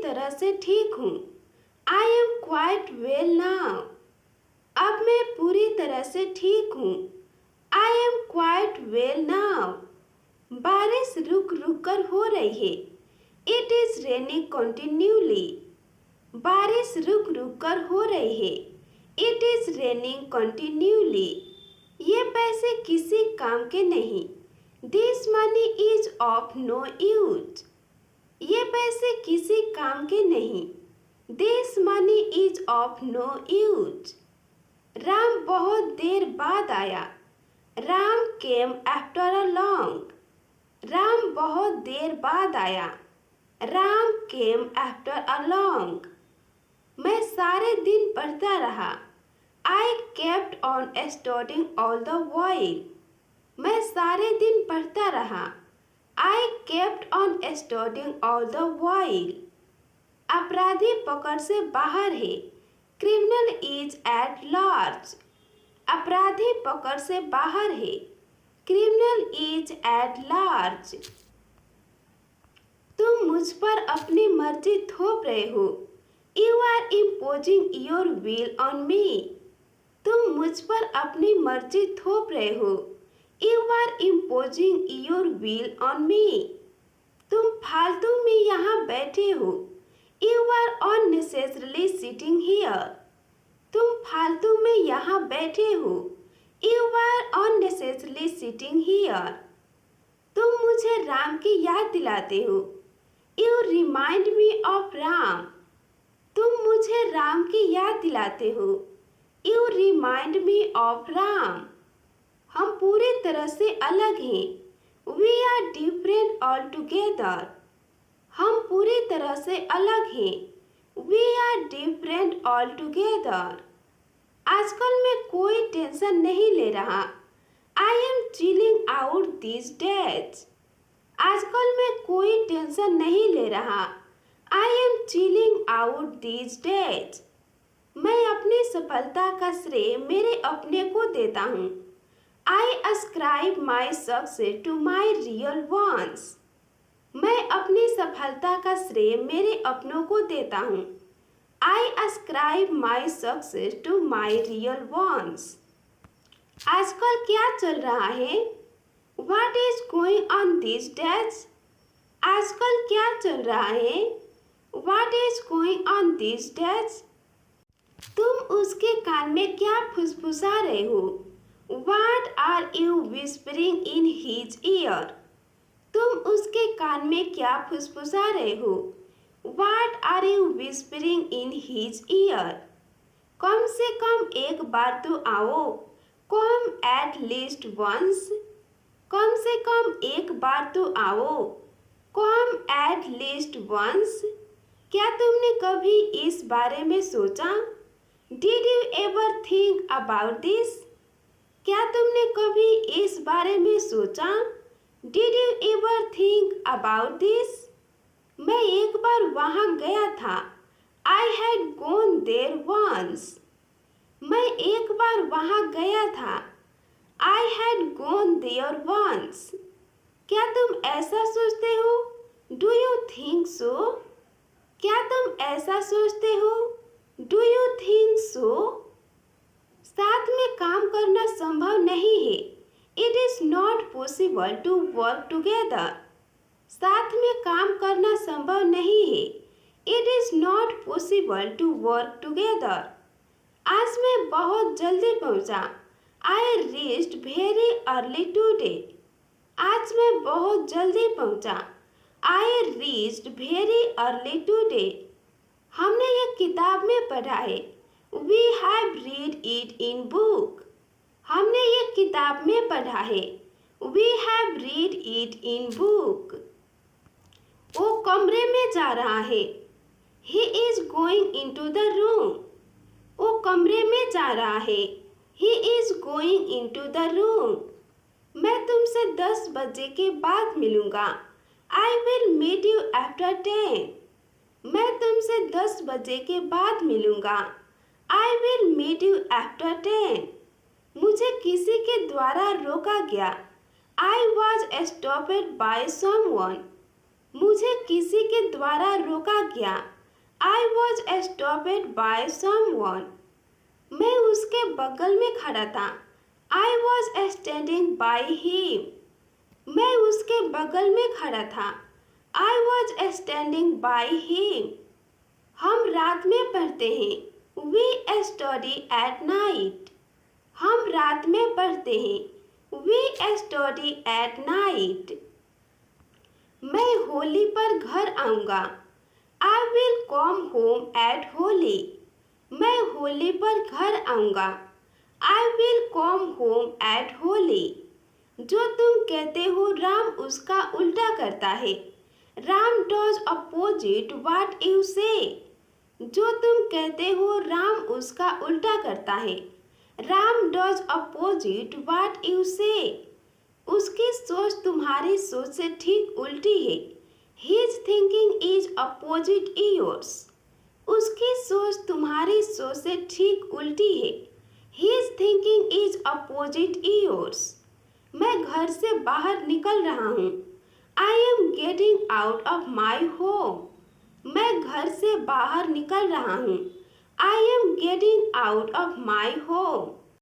तरह से ठीक हूँ। I am quite well now. अब मैं पूरी तरह से ठीक हूँ। I am quite well now. बारिश रुक रुक कर हो रही है। It is raining continuously. बारिश रुक रुक कर हो रही है। It is raining continuously. ये पैसे किसी काम के नहीं। This money is of no use. ये पैसे किसी काम के नहीं। This money is of no use. Ram बहुत देर बाद आया। Ram came after a long. Ram बहुत देर बाद आया। Ram came after a long. मैं सारे दिन पढ़ता रहा। I kept on studying all the while. मैं सारे दिन पढ़ता रहा। I kept on studying all the while. अपराधी पकड़ से बाहर है। Criminal is at large. अपराधी पकड़ से बाहर है। Criminal is at large. तुम मुझ पर अपनी मर्जी थोप रहे हो। You are imposing your will on me. तुम मुझ पर अपनी मर्जी थोप रहे हो। You are imposing your will on me. तुम फालतू में यहाँ बैठे हो। You are unnecessarily sitting here. तुम फालतू में यहाँ बैठे हो। You are unnecessarily sitting here. तुम मुझे राम की याद दिलाते हो। You remind me of Ram. तुम मुझे राम की याद दिलाते हो। You remind me of Ram. हम पूरी तरह से अलग हैं। We are different altogether. हम पूरी तरह से अलग हैं। We are different altogether. आजकल मैं कोई टेंशन नहीं ले रहा। I am chilling out this days. आजकल मैं कोई टेंशन नहीं ले रहा। I am chilling out this days. मैं अपनी सफलता का श्रेय मेरे अपने को देता हूँ। आई ascribe my success to my real ones। मैं अपनी सफलता का श्रेय मेरे अपनों को देता हूँ। I ascribe my success to my real ones। आजकल क्या चल रहा है? What is going on these days? आजकल क्या चल रहा है? What is going on these days? तुम उसके कान में क्या फुसफुसा रहे हो? What are you whispering in his ear? तुम उसके कान में क्या फुसफुसा रहे हो? What are you whispering in his ear? कम से कम एक बार तो आओ। Come at least once। कम से कम एक बार तो आओ। Come at least once। क्या तुमने कभी इस बारे में सोचा? Did you ever think about this? क्या तुमने कभी इस बारे में सोचा? Did you ever think about this? मैं एक बार वहाँ गया था। I had gone there once। मैं एक बार वहाँ गया था। I had gone there once। क्या तुम ऐसा सोचते हो? Do you think so? क्या तुम ऐसा सोचते हो? Do you think so? साथ में काम करना संभव नहीं है। It is not possible to work together। साथ में काम करना संभव नहीं है। It is not possible to work together। आज मैं बहुत जल्दी पहुंचा। I reached very early today। आज मैं बहुत जल्दी पहुंचा। I reached very early today। हमने ये किताब में पढ़ा है। We have read it in book। हमने ये किताब में पढ़ा है। We have read it in book। वो कमरे में जा रहा है। He is going into the room। वो कमरे में जा रहा है। He is going into the room। मैं तुमसे 10 बजे के बाद मिलूंगा। I will meet you after 10। मैं तुमसे 10 बजे के बाद मिलूंगा। I will meet you after 10। मुझे किसी के द्वारा रोका गया। I was stopped by someone। मुझे किसी के द्वारा रोका गया। I was stopped by someone. मैं उसके बगल में खड़ा था. I was standing by him. मैं उसके बगल में खड़ा था. I was standing by him. हम रात में पढ़ते हैं. We study at night. हम रात में पढ़ते हैं. We study at night. मैं होली पर घर आऊँगा. I will come home at Holi. मैं होली पर घर आऊँगा. I will come home at Holi. जो तुम कहते हो राम उसका उल्टा करता है. Ram does opposite what you say. जो तुम कहते हो राम उसका उल्टा करता है. Ram does opposite what you say. उसकी सोच तुम्हारी सोच से ठीक उल्टी है. His thinking is opposite yours. उसकी सोच तुम्हारी सोच से ठीक उल्टी है. His thinking is opposite yours. मैं घर से बाहर निकल रहा हूँ. I am getting out of my home. मैं घर से बाहर निकल रहा हूँ. I am getting out of my home.